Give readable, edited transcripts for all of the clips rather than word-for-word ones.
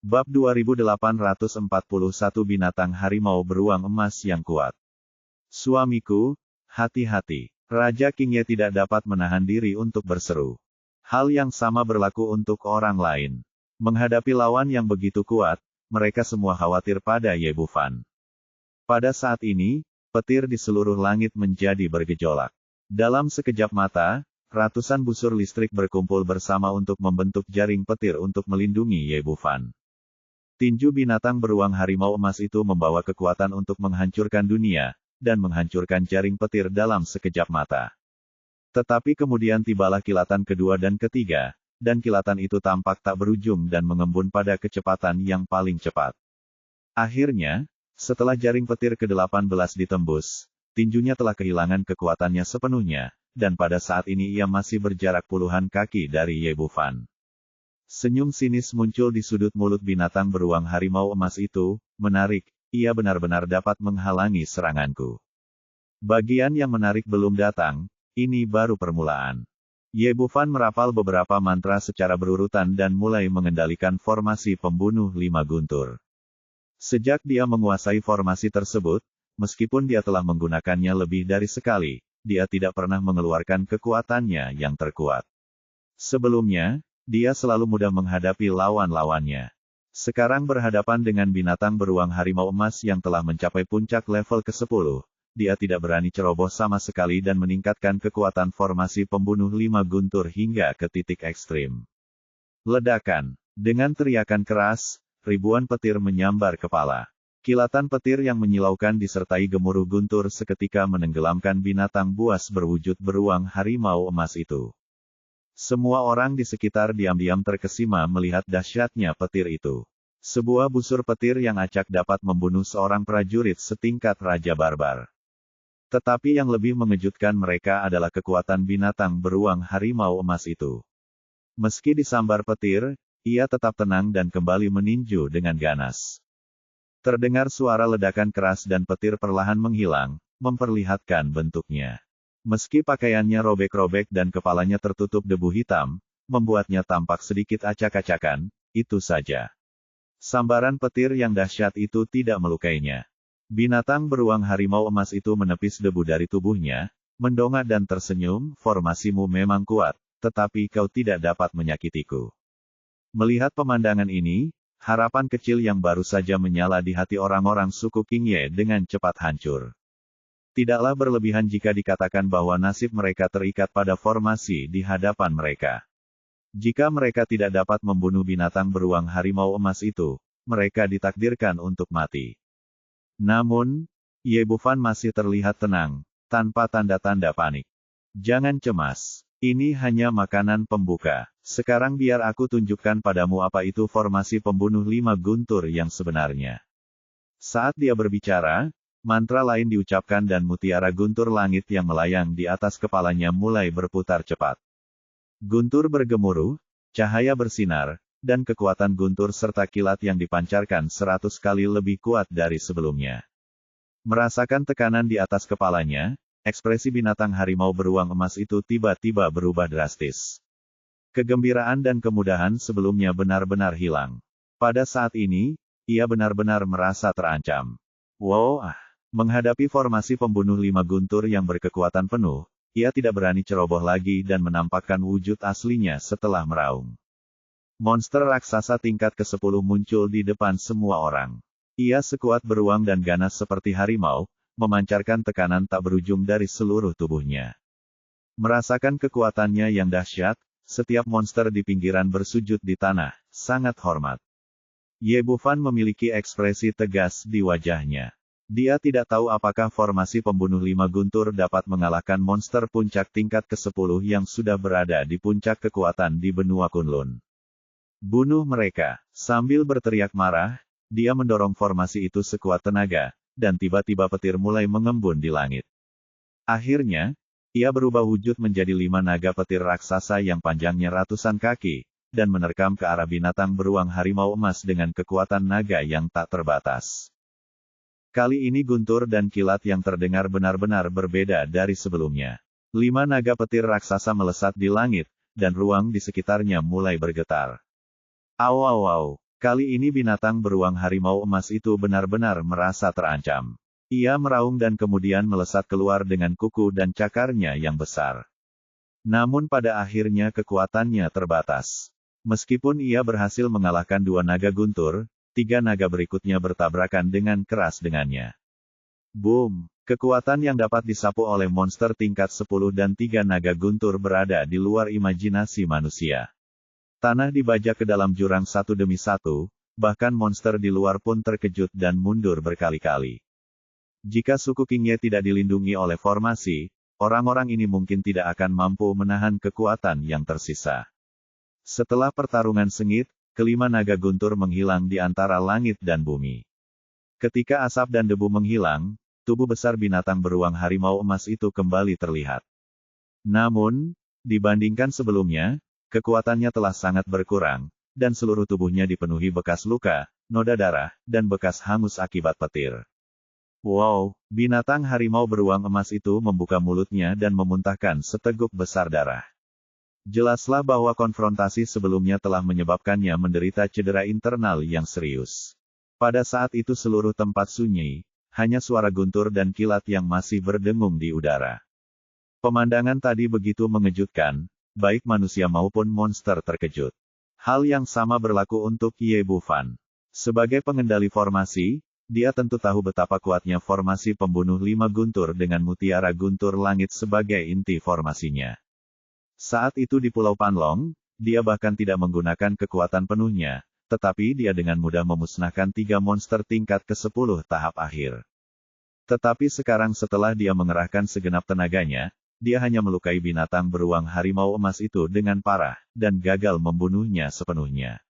Bab 2841 Binatang Harimau Beruang Emas yang Kuat. Suamiku, hati-hati. Raja Qingye tidak dapat menahan diri untuk berseru. Hal yang sama berlaku untuk orang lain. Menghadapi lawan yang begitu kuat, mereka semua khawatir pada Ye Bufan. Pada saat ini, petir di seluruh langit menjadi bergejolak. Dalam sekejap mata, ratusan busur listrik berkumpul bersama untuk membentuk jaring petir untuk melindungi Ye Bufan. Tinju binatang beruang harimau emas itu membawa kekuatan untuk menghancurkan dunia, dan menghancurkan jaring petir dalam sekejap mata. Tetapi kemudian tibalah kilatan kedua dan ketiga, dan kilatan itu tampak tak berujung dan mengembun pada kecepatan yang paling cepat. Akhirnya, setelah jaring petir ke-18 ditembus, tinjunya telah kehilangan kekuatannya sepenuhnya, dan pada saat ini ia masih berjarak puluhan kaki dari Ye Bufan. Senyum sinis muncul di sudut mulut binatang beruang harimau emas itu, menarik, ia benar-benar dapat menghalangi seranganku. Bagian yang menarik belum datang, ini baru permulaan. Ye Bufan merapal beberapa mantra secara berurutan dan mulai mengendalikan formasi pembunuh 5 guntur. Sejak dia menguasai formasi tersebut, meskipun dia telah menggunakannya lebih dari sekali, dia tidak pernah mengeluarkan kekuatannya yang terkuat. Sebelumnya, dia selalu mudah menghadapi lawan-lawannya. Sekarang berhadapan dengan binatang beruang harimau emas yang telah mencapai puncak level ke-10, dia tidak berani ceroboh sama sekali dan meningkatkan kekuatan formasi pembunuh 5 guntur hingga ke titik ekstrim. Ledakan. Dengan teriakan keras, ribuan petir menyambar kepala. Kilatan petir yang menyilaukan disertai gemuruh guntur seketika menenggelamkan binatang buas berwujud beruang harimau emas itu. Semua orang di sekitar diam-diam terkesima melihat dahsyatnya petir itu. Sebuah busur petir yang acak dapat membunuh seorang prajurit setingkat Raja Barbar. Tetapi yang lebih mengejutkan mereka adalah kekuatan binatang beruang harimau emas itu. Meski disambar petir, ia tetap tenang dan kembali meninju dengan ganas. Terdengar suara ledakan keras dan petir perlahan menghilang, memperlihatkan bentuknya. Meski pakaiannya robek-robek dan kepalanya tertutup debu hitam, membuatnya tampak sedikit acak-acakan, itu saja. Sambaran petir yang dahsyat itu tidak melukainya. Binatang beruang harimau emas itu menepis debu dari tubuhnya, mendongak dan tersenyum, formasimu memang kuat, tetapi kau tidak dapat menyakitiku. Melihat pemandangan ini, harapan kecil yang baru saja menyala di hati orang-orang suku Qingye dengan cepat hancur. Tidaklah berlebihan jika dikatakan bahwa nasib mereka terikat pada formasi di hadapan mereka. Jika mereka tidak dapat membunuh binatang beruang harimau emas itu, mereka ditakdirkan untuk mati. Namun, Ye Bufan masih terlihat tenang, tanpa tanda-tanda panik. Jangan cemas. Ini hanya makanan pembuka. Sekarang biar aku tunjukkan padamu apa itu formasi pembunuh 5 guntur yang sebenarnya. Saat dia berbicara, mantra lain diucapkan dan mutiara guntur langit yang melayang di atas kepalanya mulai berputar cepat. Guntur bergemuruh, cahaya bersinar, dan kekuatan guntur serta kilat yang dipancarkan 100 kali lebih kuat dari sebelumnya. Merasakan tekanan di atas kepalanya, ekspresi binatang harimau beruang emas itu tiba-tiba berubah drastis. Kegembiraan dan kemudahan sebelumnya benar-benar hilang. Pada saat ini, ia benar-benar merasa terancam. Wow! Menghadapi formasi pembunuh 5 guntur yang berkekuatan penuh, ia tidak berani ceroboh lagi dan menampakkan wujud aslinya setelah meraung. Monster raksasa tingkat ke-10 muncul di depan semua orang. Ia sekuat beruang dan ganas seperti harimau, memancarkan tekanan tak berujung dari seluruh tubuhnya. Merasakan kekuatannya yang dahsyat, setiap monster di pinggiran bersujud di tanah, sangat hormat. Ye Bufan memiliki ekspresi tegas di wajahnya. Dia tidak tahu apakah formasi pembunuh 5 guntur dapat mengalahkan monster puncak tingkat ke-10 yang sudah berada di puncak kekuatan di benua Kunlun. Bunuh mereka. Sambil berteriak marah, dia mendorong formasi itu sekuat tenaga, dan tiba-tiba petir mulai mengembun di langit. Akhirnya, ia berubah wujud menjadi 5 naga petir raksasa yang panjangnya ratusan kaki, dan menerkam ke arah binatang beruang harimau emas dengan kekuatan naga yang tak terbatas. Kali ini guntur dan kilat yang terdengar benar-benar berbeda dari sebelumnya. 5 naga petir raksasa melesat di langit, dan ruang di sekitarnya mulai bergetar. Au au au, Kali ini binatang beruang harimau emas itu benar-benar merasa terancam. Ia meraung dan kemudian melesat keluar dengan kuku dan cakarnya yang besar. Namun pada akhirnya kekuatannya terbatas. Meskipun ia berhasil mengalahkan 2 naga guntur, 3 naga berikutnya bertabrakan dengan keras dengannya. Boom! Kekuatan yang dapat disapu oleh monster tingkat 10 dan 3 naga guntur berada di luar imajinasi manusia. Tanah dibajak ke dalam jurang satu demi satu, bahkan monster di luar pun terkejut dan mundur berkali-kali. Jika suku Qingye tidak dilindungi oleh formasi, orang-orang ini mungkin tidak akan mampu menahan kekuatan yang tersisa. Setelah pertarungan sengit, kelima naga guntur menghilang di antara langit dan bumi. Ketika asap dan debu menghilang, tubuh besar binatang beruang harimau emas itu kembali terlihat. Namun, dibandingkan sebelumnya, kekuatannya telah sangat berkurang, dan seluruh tubuhnya dipenuhi bekas luka, noda darah, dan bekas hangus akibat petir. Wow, binatang harimau beruang emas itu membuka mulutnya dan memuntahkan seteguk besar darah. Jelaslah bahwa konfrontasi sebelumnya telah menyebabkannya menderita cedera internal yang serius. Pada saat itu seluruh tempat sunyi, hanya suara guntur dan kilat yang masih berdengung di udara. Pemandangan tadi begitu mengejutkan, baik manusia maupun monster terkejut. Hal yang sama berlaku untuk Ye Bufan. Sebagai pengendali formasi, dia tentu tahu betapa kuatnya formasi pembunuh 5 guntur dengan mutiara guntur langit sebagai inti formasinya. Saat itu di Pulau Panlong, dia bahkan tidak menggunakan kekuatan penuhnya, tetapi dia dengan mudah memusnahkan 3 monster tingkat ke-10 tahap akhir. Tetapi sekarang setelah dia mengerahkan segenap tenaganya, dia hanya melukai binatang beruang harimau emas itu dengan parah, dan gagal membunuhnya sepenuhnya.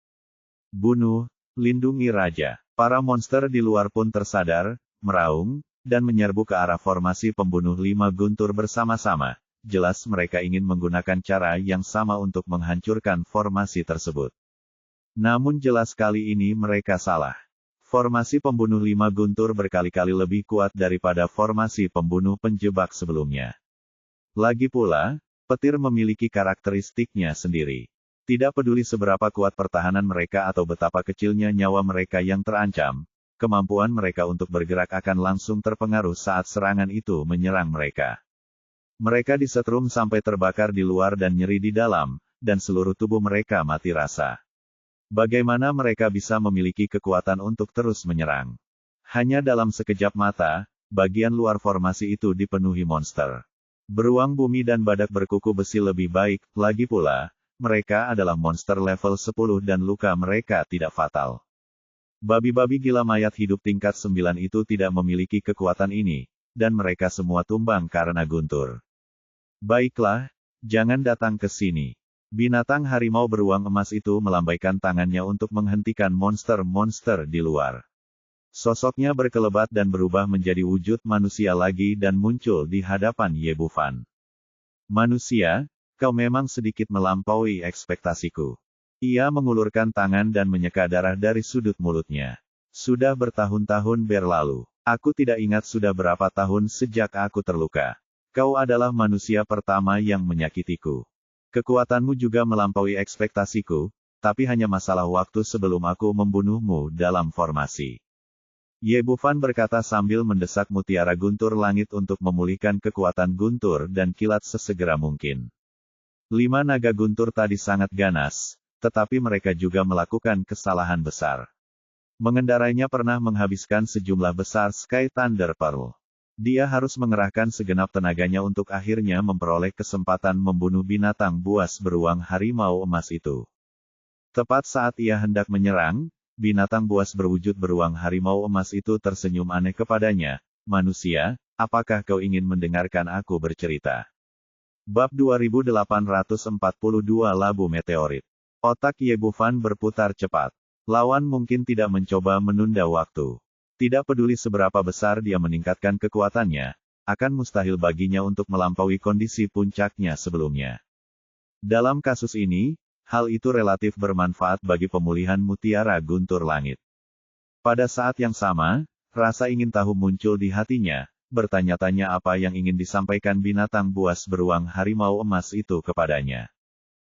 Bunuh, lindungi raja. Para monster di luar pun tersadar, meraung, dan menyerbu ke arah formasi pembunuh 5 guntur bersama-sama. Jelas mereka ingin menggunakan cara yang sama untuk menghancurkan formasi tersebut. Namun jelas kali ini mereka salah. Formasi pembunuh 5 guntur berkali-kali lebih kuat daripada formasi pembunuh penjebak sebelumnya. Lagi pula, petir memiliki karakteristiknya sendiri. Tidak peduli seberapa kuat pertahanan mereka atau betapa kecilnya nyawa mereka yang terancam, kemampuan mereka untuk bergerak akan langsung terpengaruh saat serangan itu menyerang mereka. Mereka disetrum sampai terbakar di luar dan nyeri di dalam, dan seluruh tubuh mereka mati rasa. Bagaimana mereka bisa memiliki kekuatan untuk terus menyerang? Hanya dalam sekejap mata, bagian luar formasi itu dipenuhi monster. Beruang bumi dan badak berkuku besi lebih baik, lagi pula, mereka adalah monster level 10 dan luka mereka tidak fatal. Babi-babi gila mayat hidup tingkat 9 itu tidak memiliki kekuatan ini, dan mereka semua tumbang karena guntur. Baiklah, jangan datang ke sini. Binatang harimau beruang emas itu melambaikan tangannya untuk menghentikan monster-monster di luar. Sosoknya berkelebat dan berubah menjadi wujud manusia lagi dan muncul di hadapan Ye Bufan. Manusia, kau memang sedikit melampaui ekspektasiku. Ia mengulurkan tangan dan menyeka darah dari sudut mulutnya. Sudah bertahun-tahun berlalu. Aku tidak ingat sudah berapa tahun sejak aku terluka. Kau adalah manusia pertama yang menyakitiku. Kekuatanmu juga melampaui ekspektasiku, tapi hanya masalah waktu sebelum aku membunuhmu dalam formasi. Ye Bufan berkata sambil mendesak mutiara guntur langit untuk memulihkan kekuatan guntur dan kilat sesegera mungkin. 5 naga guntur tadi sangat ganas, tetapi mereka juga melakukan kesalahan besar. Mengendarainya pernah menghabiskan sejumlah besar Sky Thunder Pearl. Dia harus mengerahkan segenap tenaganya untuk akhirnya memperoleh kesempatan membunuh binatang buas beruang harimau emas itu. Tepat saat ia hendak menyerang, binatang buas berwujud beruang harimau emas itu tersenyum aneh kepadanya. Manusia, apakah kau ingin mendengarkan aku bercerita? Bab 2842 Labu Meteorit. Otak Ye Bufan berputar cepat. Lawan mungkin tidak mencoba menunda waktu. Tidak peduli seberapa besar dia meningkatkan kekuatannya, akan mustahil baginya untuk melampaui kondisi puncaknya sebelumnya. Dalam kasus ini, hal itu relatif bermanfaat bagi pemulihan mutiara guntur langit. Pada saat yang sama, rasa ingin tahu muncul di hatinya, bertanya-tanya apa yang ingin disampaikan binatang buas beruang harimau emas itu kepadanya.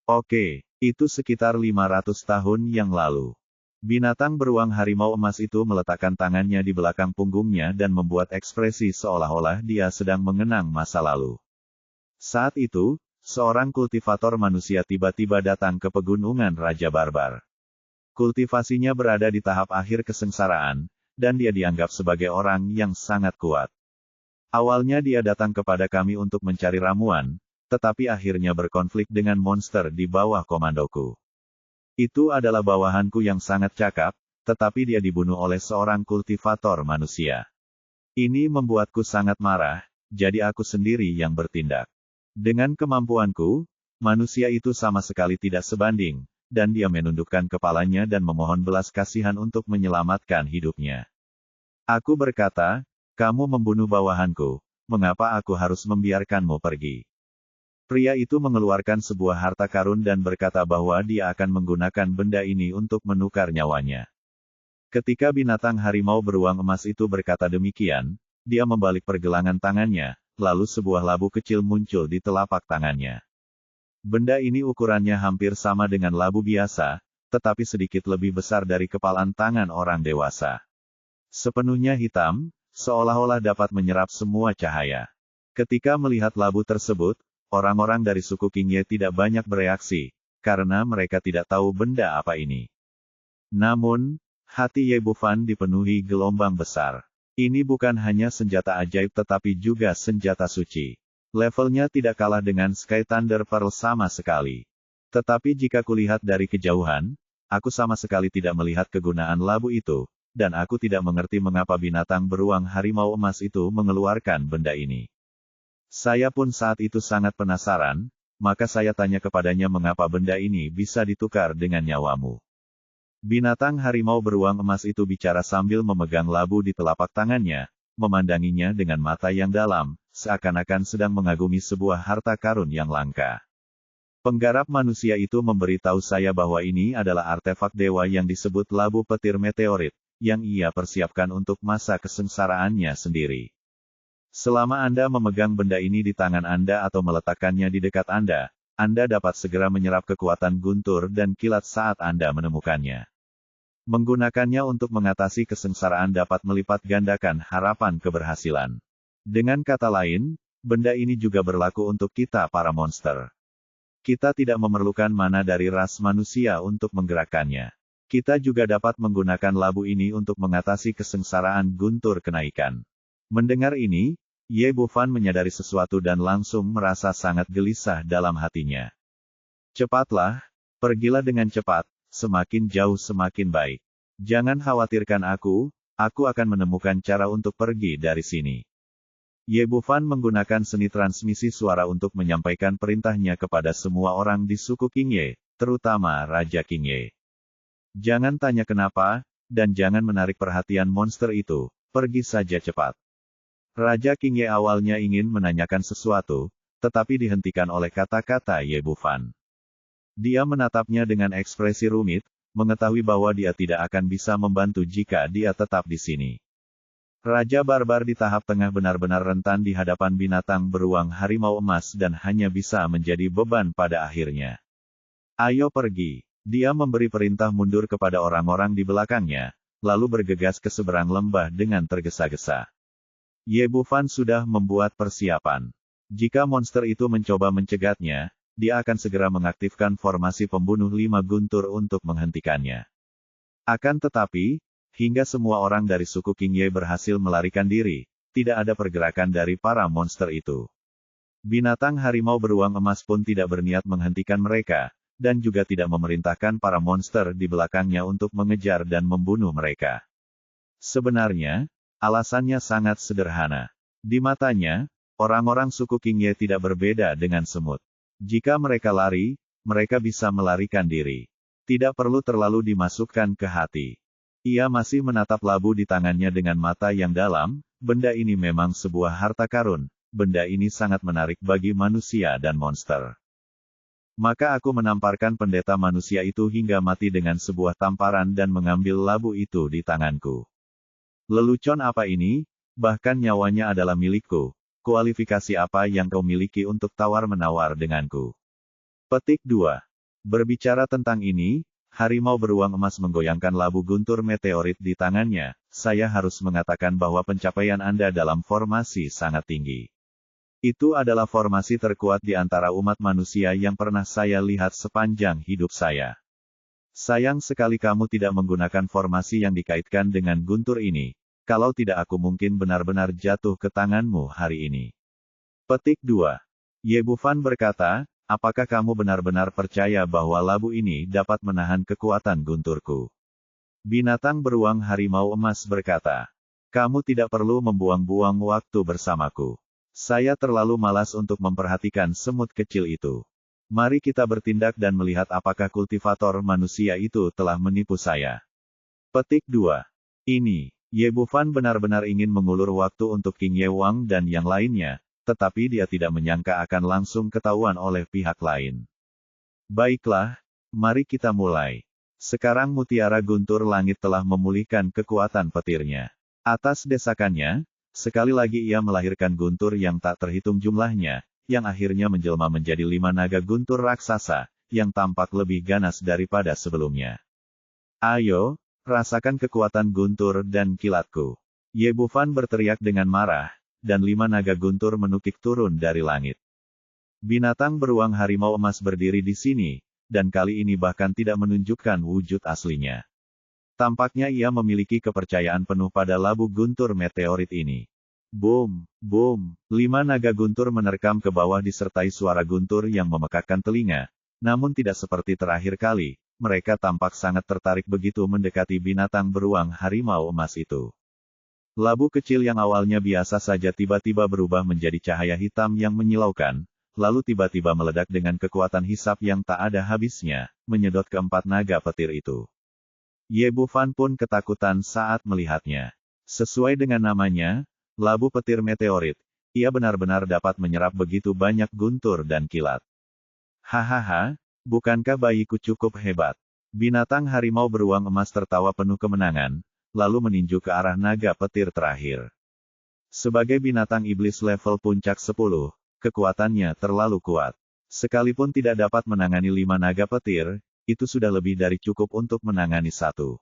Oke, itu sekitar 500 tahun yang lalu. Binatang beruang harimau emas itu meletakkan tangannya di belakang punggungnya dan membuat ekspresi seolah-olah dia sedang mengenang masa lalu. Saat itu, seorang kultivator manusia tiba-tiba datang ke pegunungan Raja Barbar. Kultivasinya berada di tahap akhir kesengsaraan, dan dia dianggap sebagai orang yang sangat kuat. Awalnya dia datang kepada kami untuk mencari ramuan, tetapi akhirnya berkonflik dengan monster di bawah komandoku. Itu adalah bawahanku yang sangat cakap, tetapi dia dibunuh oleh seorang kultivator manusia. Ini membuatku sangat marah, jadi aku sendiri yang bertindak. Dengan kemampuanku, manusia itu sama sekali tidak sebanding, dan dia menundukkan kepalanya dan memohon belas kasihan untuk menyelamatkan hidupnya. Aku berkata, kamu membunuh bawahanku, mengapa aku harus membiarkanmu pergi? Pria itu mengeluarkan sebuah harta karun dan berkata bahwa dia akan menggunakan benda ini untuk menukar nyawanya. Ketika binatang harimau beruang emas itu berkata demikian, dia membalik pergelangan tangannya, lalu sebuah labu kecil muncul di telapak tangannya. Benda ini ukurannya hampir sama dengan labu biasa, tetapi sedikit lebih besar dari kepalan tangan orang dewasa. Sepenuhnya hitam, seolah-olah dapat menyerap semua cahaya. Ketika melihat labu tersebut, orang-orang dari suku Qingye tidak banyak bereaksi, karena mereka tidak tahu benda apa ini. Namun, hati Ye Bufan dipenuhi gelombang besar. Ini bukan hanya senjata ajaib tetapi juga senjata suci. Levelnya tidak kalah dengan Sky Thunder Pearl sama sekali. Tetapi jika kulihat dari kejauhan, aku sama sekali tidak melihat kegunaan labu itu, dan aku tidak mengerti mengapa binatang beruang harimau emas itu mengeluarkan benda ini. Saya pun saat itu sangat penasaran, maka saya tanya kepadanya mengapa benda ini bisa ditukar dengan nyawamu. Binatang harimau beruang emas itu bicara sambil memegang labu di telapak tangannya, memandanginya dengan mata yang dalam, seakan-akan sedang mengagumi sebuah harta karun yang langka. Penggarap manusia itu memberitahu saya bahwa ini adalah artefak dewa yang disebut labu petir meteorit, yang ia persiapkan untuk masa kesengsaraannya sendiri. Selama Anda memegang benda ini di tangan Anda atau meletakkannya di dekat Anda dapat segera menyerap kekuatan guntur dan kilat saat Anda menemukannya. Menggunakannya untuk mengatasi kesengsaraan dapat melipat gandakan harapan keberhasilan. Dengan kata lain, benda ini juga berlaku untuk kita para monster. Kita tidak memerlukan mana dari ras manusia untuk menggerakkannya. Kita juga dapat menggunakan labu ini untuk mengatasi kesengsaraan guntur kenaikan. Mendengar ini, Ye Bufan menyadari sesuatu dan langsung merasa sangat gelisah dalam hatinya. Cepatlah, pergilah dengan cepat, semakin jauh semakin baik. Jangan khawatirkan aku akan menemukan cara untuk pergi dari sini. Ye Bufan menggunakan seni transmisi suara untuk menyampaikan perintahnya kepada semua orang di suku Qingye, terutama Raja Qingye. Jangan tanya kenapa, dan jangan menarik perhatian monster itu, pergi saja cepat. Raja Qingye awalnya ingin menanyakan sesuatu, tetapi dihentikan oleh kata-kata Ye Bufan. Dia menatapnya dengan ekspresi rumit, mengetahui bahwa dia tidak akan bisa membantu jika dia tetap di sini. Raja Barbar di tahap tengah benar-benar rentan di hadapan binatang beruang harimau emas dan hanya bisa menjadi beban pada akhirnya. Ayo pergi. Dia memberi perintah mundur kepada orang-orang di belakangnya, lalu bergegas ke seberang lembah dengan tergesa-gesa. Ye Bufan sudah membuat persiapan. Jika monster itu mencoba mencegatnya, dia akan segera mengaktifkan formasi pembunuh 5 guntur untuk menghentikannya. Akan tetapi, hingga semua orang dari suku Qingye berhasil melarikan diri, tidak ada pergerakan dari para monster itu. Binatang harimau beruang emas pun tidak berniat menghentikan mereka, dan juga tidak memerintahkan para monster di belakangnya untuk mengejar dan membunuh mereka. Sebenarnya, alasannya sangat sederhana. Di matanya, orang-orang suku Qingye tidak berbeda dengan semut. Jika mereka lari, mereka bisa melarikan diri. Tidak perlu terlalu dimasukkan ke hati. Ia masih menatap labu di tangannya dengan mata yang dalam, benda ini memang sebuah harta karun, benda ini sangat menarik bagi manusia dan monster. Maka aku menamparkan pendeta manusia itu hingga mati dengan sebuah tamparan dan mengambil labu itu di tanganku. Lelucon apa ini? Bahkan nyawanya adalah milikku. Kualifikasi apa yang kau miliki untuk tawar-menawar denganku? Petik 2. Berbicara tentang ini, Harimau beruang emas menggoyangkan labu guntur meteorit di tangannya. Saya harus mengatakan bahwa pencapaian Anda dalam formasi sangat tinggi. Itu adalah formasi terkuat di antara umat manusia yang pernah saya lihat sepanjang hidup saya. Sayang sekali kamu tidak menggunakan formasi yang dikaitkan dengan guntur ini. Kalau tidak aku mungkin benar-benar jatuh ke tanganmu hari ini. Petik 2. Ye Bufan berkata, apakah kamu benar-benar percaya bahwa labu ini dapat menahan kekuatan gunturku? Binatang beruang harimau emas berkata, kamu tidak perlu membuang-buang waktu bersamaku. Saya terlalu malas untuk memperhatikan semut kecil itu. Mari kita bertindak dan melihat apakah kultivator manusia itu telah menipu saya. Petik 2. Ini, Ye Bufan benar-benar ingin mengulur waktu untuk King Ye Wang dan yang lainnya, tetapi dia tidak menyangka akan langsung ketahuan oleh pihak lain. Baiklah, mari kita mulai. Sekarang mutiara guntur langit telah memulihkan kekuatan petirnya. Atas desakannya, sekali lagi ia melahirkan guntur yang tak terhitung jumlahnya, yang akhirnya menjelma menjadi 5 naga guntur raksasa, yang tampak lebih ganas daripada sebelumnya. Ayo, rasakan kekuatan guntur dan kilatku. Ye Bufan berteriak dengan marah, dan 5 naga guntur menukik turun dari langit. Binatang beruang harimau emas berdiri di sini, dan kali ini bahkan tidak menunjukkan wujud aslinya. Tampaknya ia memiliki kepercayaan penuh pada labu guntur meteorit ini. Boom, boom, 5 naga guntur menerkam ke bawah disertai suara guntur yang memekakkan telinga, namun tidak seperti terakhir kali, mereka tampak sangat tertarik begitu mendekati binatang beruang harimau emas itu. Labu kecil yang awalnya biasa saja tiba-tiba berubah menjadi cahaya hitam yang menyilaukan, lalu tiba-tiba meledak dengan kekuatan hisap yang tak ada habisnya, menyedot keempat naga petir itu. Ye Bufan pun ketakutan saat melihatnya. Sesuai dengan namanya, labu petir meteorit, ia benar-benar dapat menyerap begitu banyak guntur dan kilat. Hahaha, bukankah bayiku cukup hebat? Binatang harimau beruang emas tertawa penuh kemenangan, lalu meninju ke arah naga petir terakhir. Sebagai binatang iblis level puncak 10, kekuatannya terlalu kuat. Sekalipun tidak dapat menangani 5 naga petir, itu sudah lebih dari cukup untuk menangani 1.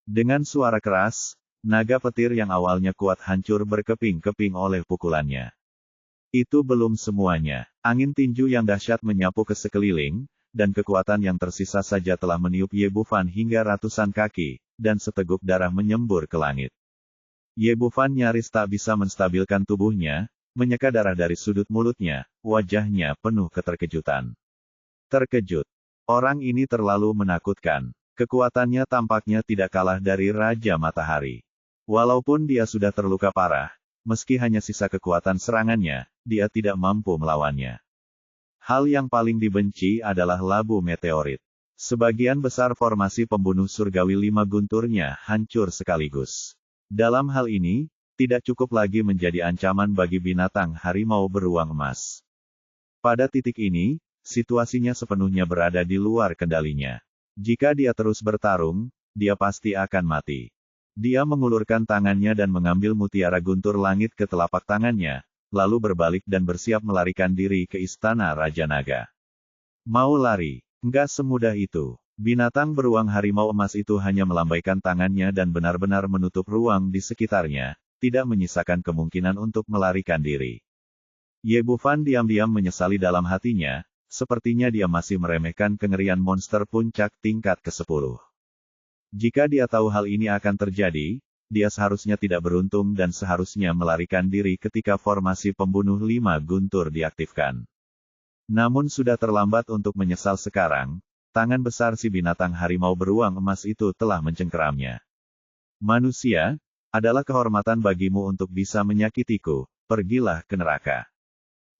Dengan suara keras, naga petir yang awalnya kuat hancur berkeping-keping oleh pukulannya. Itu belum semuanya. Angin tinju yang dahsyat menyapu ke sekeliling, dan kekuatan yang tersisa saja telah meniup Ye Bufan hingga ratusan kaki, dan seteguk darah menyembur ke langit. Ye Bufan nyaris tak bisa menstabilkan tubuhnya, menyeka darah dari sudut mulutnya, wajahnya penuh keterkejutan. Terkejut. Orang ini terlalu menakutkan. Kekuatannya tampaknya tidak kalah dari Raja Matahari. Walaupun dia sudah terluka parah, meski hanya sisa kekuatan serangannya, dia tidak mampu melawannya. Hal yang paling dibenci adalah labu meteorit. Sebagian besar formasi pembunuh surgawi 5 gunturnya hancur sekaligus. Dalam hal ini, tidak cukup lagi menjadi ancaman bagi binatang harimau beruang emas. Pada titik ini, situasinya sepenuhnya berada di luar kendalinya. Jika dia terus bertarung, dia pasti akan mati. Dia mengulurkan tangannya dan mengambil mutiara guntur langit ke telapak tangannya, lalu berbalik dan bersiap melarikan diri ke istana Raja Naga. Mau lari? Enggak semudah itu. Binatang beruang harimau emas itu hanya melambaikan tangannya dan benar-benar menutup ruang di sekitarnya, tidak menyisakan kemungkinan untuk melarikan diri. Ye Bufan diam-diam menyesali dalam hatinya, sepertinya dia masih meremehkan kengerian monster puncak tingkat ke-10. Jika dia tahu hal ini akan terjadi, dia seharusnya tidak beruntung dan seharusnya melarikan diri ketika formasi pembunuh 5 guntur diaktifkan. Namun sudah terlambat untuk menyesal sekarang, tangan besar si binatang harimau beruang emas itu telah mencengkeramnya. Manusia, adalah kehormatan bagimu untuk bisa menyakitiku, pergilah ke neraka.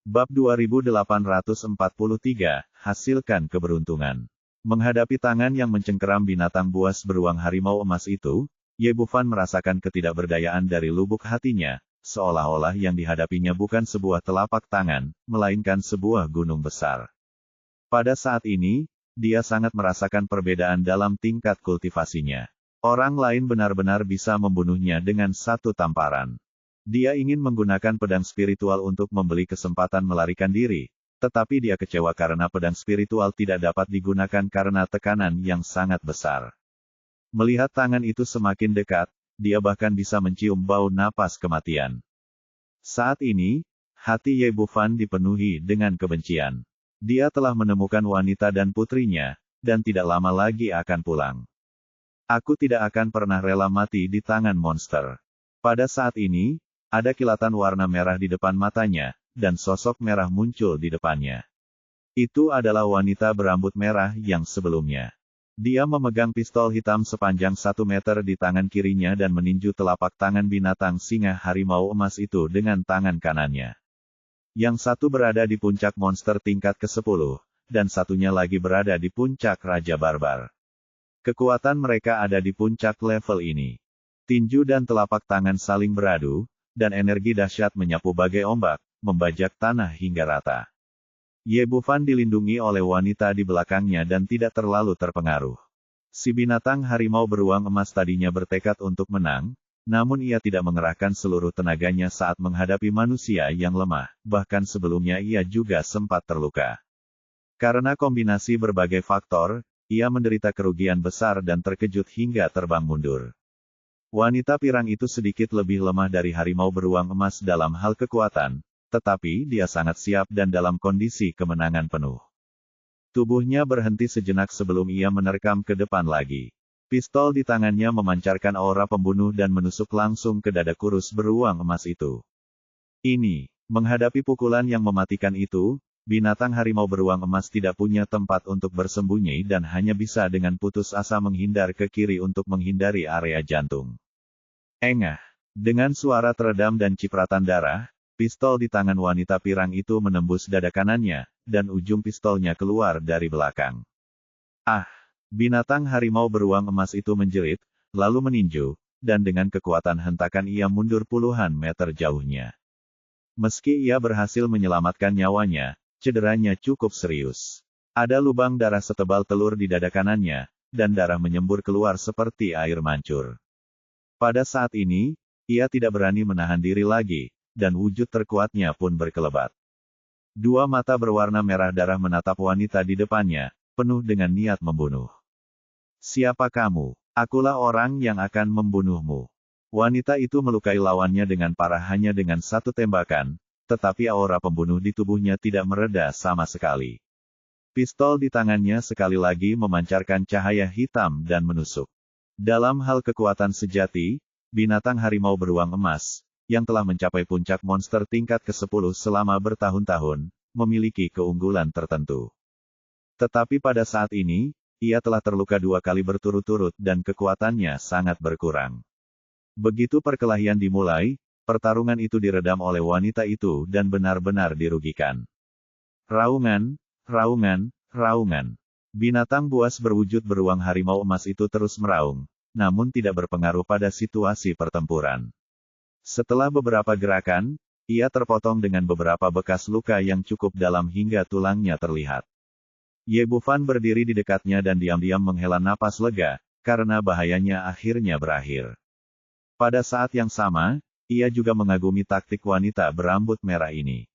Bab 2843, hasilkan keberuntungan. Menghadapi tangan yang mencengkeram binatang buas beruang harimau emas itu, Ye Bufan merasakan ketidakberdayaan dari lubuk hatinya, seolah-olah yang dihadapinya bukan sebuah telapak tangan, melainkan sebuah gunung besar. Pada saat ini, dia sangat merasakan perbedaan dalam tingkat kultivasinya. Orang lain benar-benar bisa membunuhnya dengan satu tamparan. Dia ingin menggunakan pedang spiritual untuk membeli kesempatan melarikan diri, Tetapi dia kecewa karena pedang spiritual tidak dapat digunakan karena tekanan yang sangat besar. Melihat tangan itu semakin dekat, dia bahkan bisa mencium bau napas kematian. Saat ini, hati Ye Bufan dipenuhi dengan kebencian. Dia telah menemukan wanita dan putrinya, dan tidak lama lagi akan pulang. Aku tidak akan pernah rela mati di tangan monster. Pada saat ini, ada kilatan warna merah di depan matanya, dan sosok merah muncul di depannya. Itu adalah wanita berambut merah yang sebelumnya. Dia memegang pistol hitam sepanjang 1 meter di tangan kirinya dan meninju telapak tangan binatang singa harimau emas itu dengan tangan kanannya. Yang satu berada di puncak monster tingkat ke-10, dan satunya lagi berada di puncak Raja Barbar. Kekuatan mereka ada di puncak level ini. Tinju dan telapak tangan saling beradu, dan energi dahsyat menyapu bagai ombak, membajak tanah hingga rata. Ye Bufan dilindungi oleh wanita di belakangnya dan tidak terlalu terpengaruh. Si binatang harimau beruang emas tadinya bertekad untuk menang, namun ia tidak mengerahkan seluruh tenaganya saat menghadapi manusia yang lemah, bahkan sebelumnya ia juga sempat terluka. Karena kombinasi berbagai faktor, ia menderita kerugian besar dan terkejut hingga terbang mundur. Wanita pirang itu sedikit lebih lemah dari harimau beruang emas dalam hal kekuatan, tetapi dia sangat siap dan dalam kondisi kemenangan penuh. Tubuhnya berhenti sejenak sebelum ia menerkam ke depan lagi. Pistol di tangannya memancarkan aura pembunuh dan menusuk langsung ke dada kurus beruang emas itu. Ini, menghadapi pukulan yang mematikan itu, binatang harimau beruang emas tidak punya tempat untuk bersembunyi dan hanya bisa dengan putus asa menghindar ke kiri untuk menghindari area jantung. Engah! Dengan suara teredam dan cipratan darah, pistol di tangan wanita pirang itu menembus dada kanannya, dan ujung pistolnya keluar dari belakang. Ah! Binatang harimau beruang emas itu menjerit, lalu meninju, dan dengan kekuatan hentakan ia mundur puluhan meter jauhnya. Meski ia berhasil menyelamatkan nyawanya, cederanya cukup serius. Ada lubang darah setebal telur di dada kanannya, dan darah menyembur keluar seperti air mancur. Pada saat ini, ia tidak berani menahan diri lagi, dan wujud terkuatnya pun berkelebat. Dua mata berwarna merah darah menatap wanita di depannya, penuh dengan niat membunuh. Siapa kamu? Akulah orang yang akan membunuhmu. Wanita itu melukai lawannya dengan parah hanya dengan satu tembakan, tetapi aura pembunuh di tubuhnya tidak mereda sama sekali. Pistol di tangannya sekali lagi memancarkan cahaya hitam dan menusuk. Dalam hal kekuatan sejati, binatang harimau beruang emas, yang telah mencapai puncak monster tingkat ke-10 selama bertahun-tahun, memiliki keunggulan tertentu. Tetapi pada saat ini, ia telah terluka 2 kali berturut-turut dan kekuatannya sangat berkurang. Begitu perkelahian dimulai, pertarungan itu diredam oleh wanita itu dan benar-benar dirugikan. Raungan, raungan, raungan. Binatang buas berwujud beruang harimau emas itu terus meraung, namun tidak berpengaruh pada situasi pertempuran. Setelah beberapa gerakan, ia terpotong dengan beberapa bekas luka yang cukup dalam hingga tulangnya terlihat. Ye Bufan berdiri di dekatnya dan diam-diam menghela napas lega, karena bahayanya akhirnya berakhir. Pada saat yang sama, ia juga mengagumi taktik wanita berambut merah ini.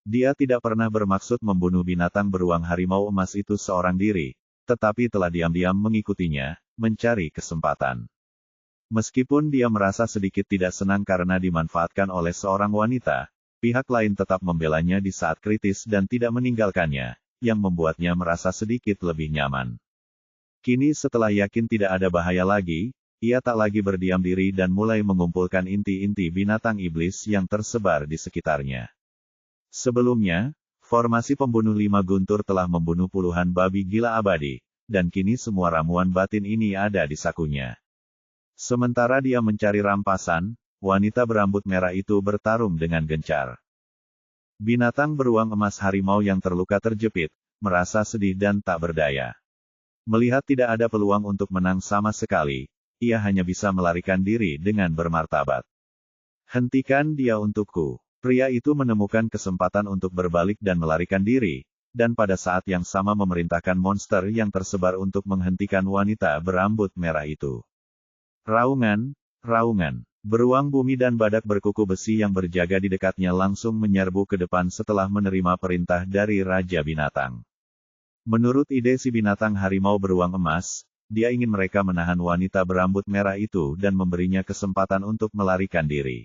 Dia tidak pernah bermaksud membunuh binatang beruang harimau emas itu seorang diri, tetapi telah diam-diam mengikutinya, mencari kesempatan. Meskipun dia merasa sedikit tidak senang karena dimanfaatkan oleh seorang wanita, pihak lain tetap membelanya di saat kritis dan tidak meninggalkannya, yang membuatnya merasa sedikit lebih nyaman. Kini setelah yakin tidak ada bahaya lagi, ia tak lagi berdiam diri dan mulai mengumpulkan inti-inti binatang iblis yang tersebar di sekitarnya. Sebelumnya, formasi pembunuh 5 guntur telah membunuh puluhan babi gila abadi, dan kini semua ramuan batin ini ada di sakunya. Sementara dia mencari rampasan, wanita berambut merah itu bertarung dengan gencar. Binatang beruang emas harimau yang terluka terjepit, merasa sedih dan tak berdaya. Melihat tidak ada peluang untuk menang sama sekali, ia hanya bisa melarikan diri dengan bermartabat. Hentikan dia untukku. Pria itu menemukan kesempatan untuk berbalik dan melarikan diri, dan pada saat yang sama memerintahkan monster yang tersebar untuk menghentikan wanita berambut merah itu. Raungan, raungan. Beruang bumi dan badak berkuku besi yang berjaga di dekatnya langsung menyerbu ke depan setelah menerima perintah dari Raja Binatang. Menurut ide si binatang harimau beruang emas, dia ingin mereka menahan wanita berambut merah itu dan memberinya kesempatan untuk melarikan diri.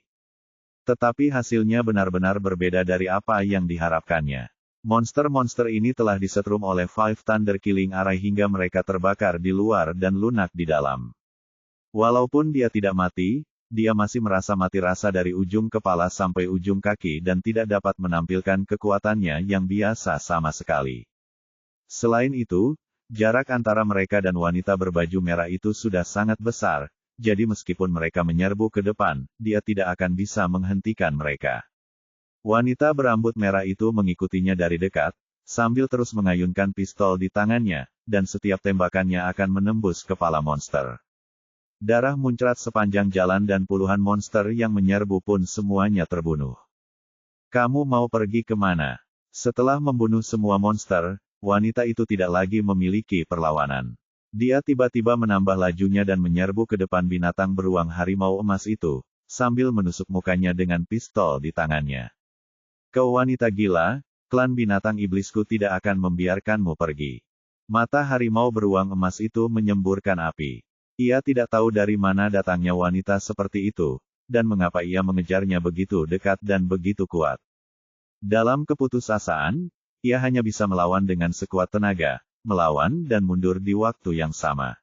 Tetapi hasilnya benar-benar berbeda dari apa yang diharapkannya. Monster-monster ini telah disetrum oleh Five Thunder Killing Array hingga mereka terbakar di luar dan lunak di dalam. Walaupun dia tidak mati, dia masih merasa mati rasa dari ujung kepala sampai ujung kaki dan tidak dapat menampilkan kekuatannya yang biasa sama sekali. Selain itu, jarak antara mereka dan wanita berbaju merah itu sudah sangat besar, jadi meskipun mereka menyerbu ke depan, dia tidak akan bisa menghentikan mereka. Wanita berambut merah itu mengikutinya dari dekat, sambil terus mengayunkan pistol di tangannya, dan setiap tembakannya akan menembus kepala monster. Darah muncrat sepanjang jalan dan puluhan monster yang menyerbu pun semuanya terbunuh. Kamu mau pergi kemana? Setelah membunuh semua monster, wanita itu tidak lagi memiliki perlawanan. Dia tiba-tiba menambah lajunya dan menyerbu ke depan binatang beruang harimau emas itu, sambil menusuk mukanya dengan pistol di tangannya. Kau wanita gila, klan binatang iblisku tidak akan membiarkanmu pergi. Mata harimau beruang emas itu menyemburkan api. Ia tidak tahu dari mana datangnya wanita seperti itu, dan mengapa ia mengejarnya begitu dekat dan begitu kuat. Dalam keputusasaan, ia hanya bisa melawan dengan sekuat tenaga, melawan dan mundur di waktu yang sama.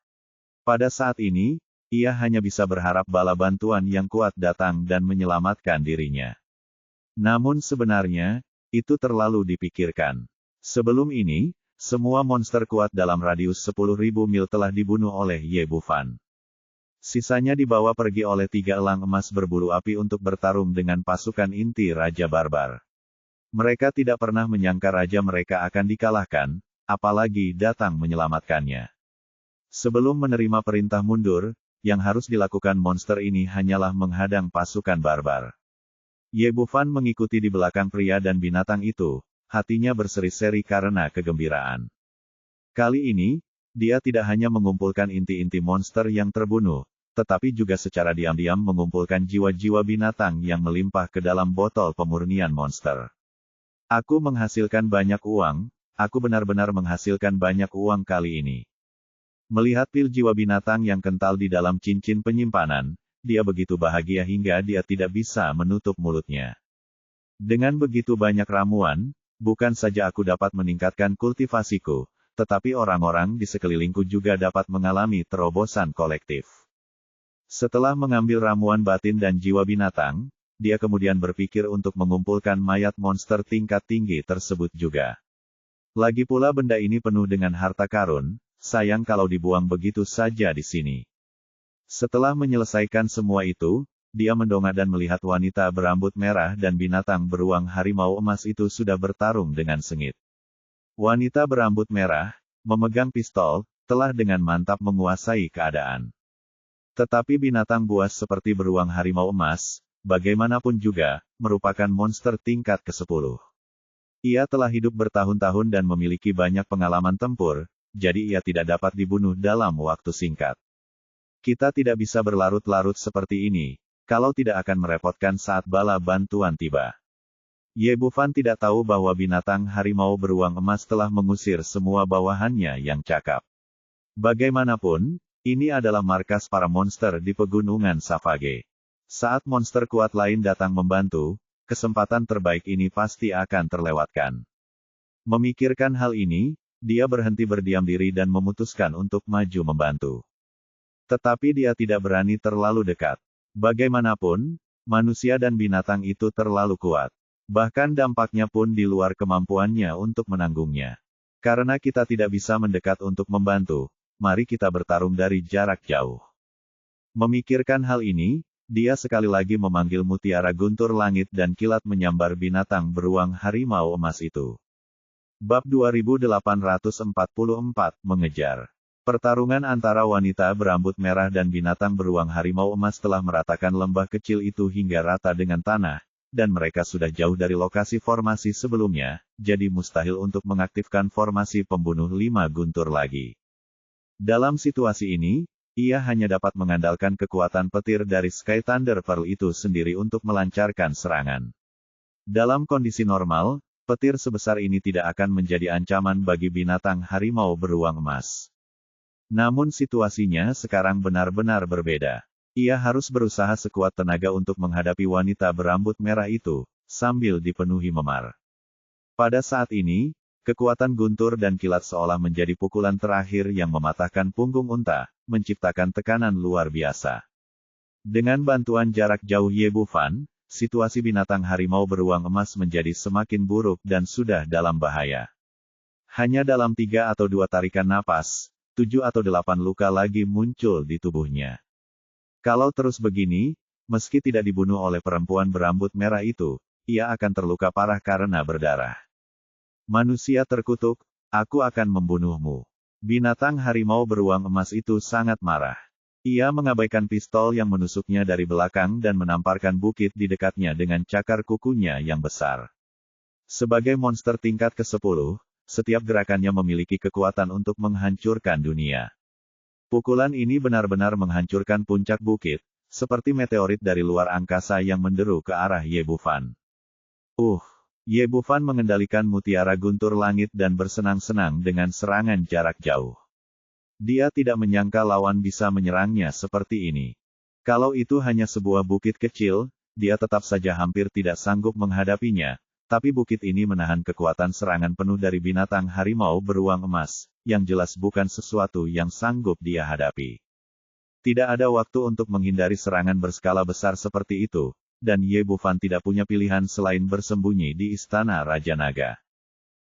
Pada saat ini, ia hanya bisa berharap bala bantuan yang kuat datang dan menyelamatkan dirinya. Namun sebenarnya, itu terlalu dipikirkan. Sebelum ini, semua monster kuat dalam radius 10.000 mil telah dibunuh oleh Ye Bufan. Sisanya dibawa pergi oleh 3 elang emas berbulu api untuk bertarung dengan pasukan inti Raja Barbar. Mereka tidak pernah menyangka raja mereka akan dikalahkan, apalagi datang menyelamatkannya. Sebelum menerima perintah mundur, yang harus dilakukan monster ini hanyalah menghadang pasukan barbar. Ye Bufan mengikuti di belakang pria dan binatang itu, hatinya berseri-seri karena kegembiraan. Kali ini, dia tidak hanya mengumpulkan inti-inti monster yang terbunuh, tetapi juga secara diam-diam mengumpulkan jiwa-jiwa binatang yang melimpah ke dalam botol pemurnian monster. Aku menghasilkan banyak uang, aku benar-benar menghasilkan banyak uang kali ini. Melihat pil jiwa binatang yang kental di dalam cincin penyimpanan, dia begitu bahagia hingga dia tidak bisa menutup mulutnya. Dengan begitu banyak ramuan, bukan saja aku dapat meningkatkan kultivasiku, tetapi orang-orang di sekelilingku juga dapat mengalami terobosan kolektif. Setelah mengambil ramuan batin dan jiwa binatang, dia kemudian berpikir untuk mengumpulkan mayat monster tingkat tinggi tersebut juga. Lagi pula benda ini penuh dengan harta karun, sayang kalau dibuang begitu saja di sini. Setelah menyelesaikan semua itu, dia mendongak dan melihat wanita berambut merah dan binatang beruang harimau emas itu sudah bertarung dengan sengit. Wanita berambut merah, memegang pistol, telah dengan mantap menguasai keadaan. Tetapi binatang buas seperti beruang harimau emas, bagaimanapun juga, merupakan monster tingkat ke-10. Ia telah hidup bertahun-tahun dan memiliki banyak pengalaman tempur, jadi ia tidak dapat dibunuh dalam waktu singkat. Kita tidak bisa berlarut-larut seperti ini, kalau tidak akan merepotkan saat bala bantuan tiba. Ye Bufan tidak tahu bahwa binatang harimau beruang emas telah mengusir semua bawahannya yang cakap. Bagaimanapun, ini adalah markas para monster di pegunungan Savage. Saat monster kuat lain datang membantu, kesempatan terbaik ini pasti akan terlewatkan. Memikirkan hal ini, dia berhenti berdiam diri dan memutuskan untuk maju membantu. Tetapi dia tidak berani terlalu dekat. Bagaimanapun, manusia dan binatang itu terlalu kuat. Bahkan dampaknya pun di luar kemampuannya untuk menanggungnya. Karena kita tidak bisa mendekat untuk membantu, mari kita bertarung dari jarak jauh. Memikirkan hal ini, dia sekali lagi memanggil mutiara guntur langit dan kilat menyambar binatang beruang harimau emas itu. Bab 2844, Mengejar. Pertarungan antara wanita berambut merah dan binatang beruang harimau emas telah meratakan lembah kecil itu hingga rata dengan tanah, dan mereka sudah jauh dari lokasi formasi sebelumnya, jadi mustahil untuk mengaktifkan formasi pembunuh 5 guntur lagi. Dalam situasi ini, ia hanya dapat mengandalkan kekuatan petir dari Sky Thunder Pearl itu sendiri untuk melancarkan serangan. Dalam kondisi normal, petir sebesar ini tidak akan menjadi ancaman bagi binatang harimau beruang emas. Namun situasinya sekarang benar-benar berbeda. Ia harus berusaha sekuat tenaga untuk menghadapi wanita berambut merah itu, sambil dipenuhi memar. Pada saat ini, kekuatan guntur dan kilat seolah menjadi pukulan terakhir yang mematahkan punggung unta, menciptakan tekanan luar biasa. Dengan bantuan jarak jauh Ye Bufan, situasi binatang harimau beruang emas menjadi semakin buruk dan sudah dalam bahaya. Hanya dalam 3 atau 2 tarikan napas, 7 atau 8 luka lagi muncul di tubuhnya. Kalau terus begini, meski tidak dibunuh oleh perempuan berambut merah itu, ia akan terluka parah karena berdarah. Manusia terkutuk, aku akan membunuhmu. Binatang harimau beruang emas itu sangat marah. Ia mengabaikan pistol yang menusuknya dari belakang dan menamparkan bukit di dekatnya dengan cakar kukunya yang besar. Sebagai monster tingkat ke-10, setiap gerakannya memiliki kekuatan untuk menghancurkan dunia. Pukulan ini benar-benar menghancurkan puncak bukit, seperti meteorit dari luar angkasa yang menderu ke arah Ye Bufan. Ye Bufan mengendalikan mutiara guntur langit dan bersenang-senang dengan serangan jarak jauh. Dia tidak menyangka lawan bisa menyerangnya seperti ini. Kalau itu hanya sebuah bukit kecil, dia tetap saja hampir tidak sanggup menghadapinya, tapi bukit ini menahan kekuatan serangan penuh dari binatang harimau beruang emas, yang jelas bukan sesuatu yang sanggup dia hadapi. Tidak ada waktu untuk menghindari serangan berskala besar seperti itu, dan Ye Bufan tidak punya pilihan selain bersembunyi di Istana Raja Naga.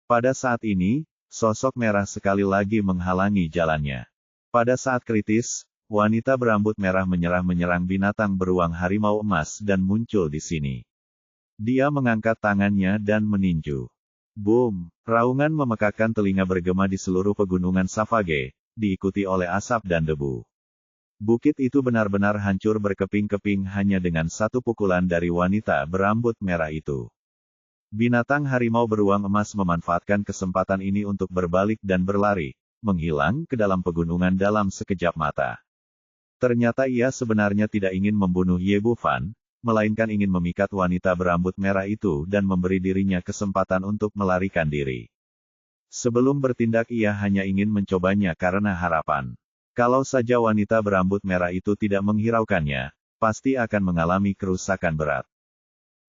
Pada saat ini, sosok merah sekali lagi menghalangi jalannya. Pada saat kritis, wanita berambut merah menyerang binatang beruang harimau emas dan muncul di sini. Dia mengangkat tangannya dan meninju. Boom! Raungan memekakkan telinga bergema di seluruh pegunungan Savage, diikuti oleh asap dan debu. Bukit itu benar-benar hancur berkeping-keping hanya dengan satu pukulan dari wanita berambut merah itu. Binatang harimau beruang emas memanfaatkan kesempatan ini untuk berbalik dan berlari, menghilang ke dalam pegunungan dalam sekejap mata. Ternyata ia sebenarnya tidak ingin membunuh Ye Bufan, melainkan ingin memikat wanita berambut merah itu dan memberi dirinya kesempatan untuk melarikan diri. Sebelum bertindak ia hanya ingin mencobanya karena harapan. Kalau saja wanita berambut merah itu tidak menghiraukannya, pasti akan mengalami kerusakan berat.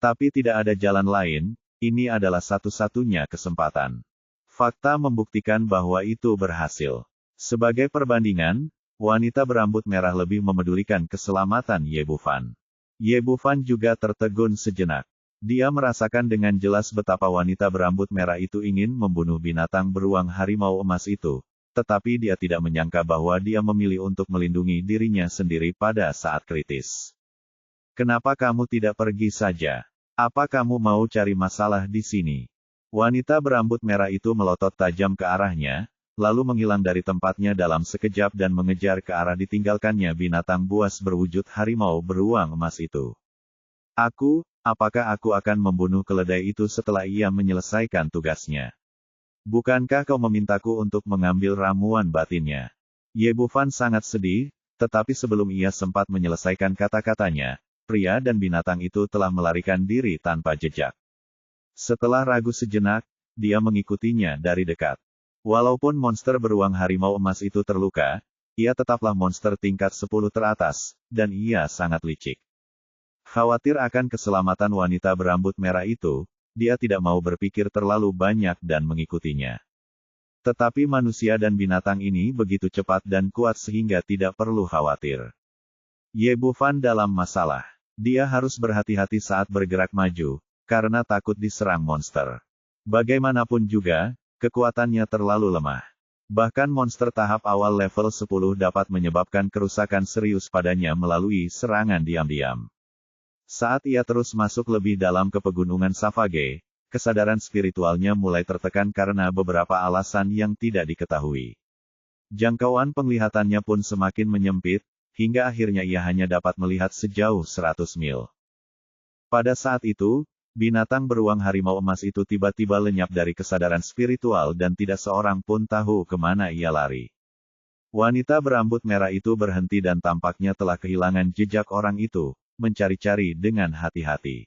Tapi tidak ada jalan lain, ini adalah satu-satunya kesempatan. Fakta membuktikan bahwa itu berhasil. Sebagai perbandingan, wanita berambut merah lebih memedulikan keselamatan Ye Bufan. Ye Bufan juga tertegun sejenak. Dia merasakan dengan jelas betapa wanita berambut merah itu ingin membunuh binatang beruang harimau emas itu, tetapi dia tidak menyangka bahwa dia memilih untuk melindungi dirinya sendiri pada saat kritis. Kenapa kamu tidak pergi saja? Apa kamu mau cari masalah di sini? Wanita berambut merah itu melotot tajam ke arahnya, lalu menghilang dari tempatnya dalam sekejap dan mengejar ke arah ditinggalkannya binatang buas berwujud harimau beruang emas itu. Apakah aku akan membunuh keledai itu setelah ia menyelesaikan tugasnya? Bukankah kau memintaku untuk mengambil ramuan batinnya? Ye Bufan sangat sedih, tetapi sebelum ia sempat menyelesaikan kata-katanya, pria dan binatang itu telah melarikan diri tanpa jejak. Setelah ragu sejenak, dia mengikutinya dari dekat. Walaupun monster beruang harimau emas itu terluka, ia tetaplah monster tingkat 10 teratas, dan ia sangat licik. Khawatir akan keselamatan wanita berambut merah itu, dia tidak mau berpikir terlalu banyak dan mengikutinya. Tetapi manusia dan binatang ini begitu cepat dan kuat sehingga tidak perlu khawatir. Ye Bufan dalam masalah. Dia harus berhati-hati saat bergerak maju, karena takut diserang monster. Bagaimanapun juga, kekuatannya terlalu lemah. Bahkan monster tahap awal level 10 dapat menyebabkan kerusakan serius padanya melalui serangan diam-diam. Saat ia terus masuk lebih dalam ke pegunungan Savage, kesadaran spiritualnya mulai tertekan karena beberapa alasan yang tidak diketahui. Jangkauan penglihatannya pun semakin menyempit, hingga akhirnya ia hanya dapat melihat sejauh 100 mil. Pada saat itu, binatang beruang harimau emas itu tiba-tiba lenyap dari kesadaran spiritual dan tidak seorang pun tahu kemana ia lari. Wanita berambut merah itu berhenti dan tampaknya telah kehilangan jejak orang itu, mencari-cari dengan hati-hati.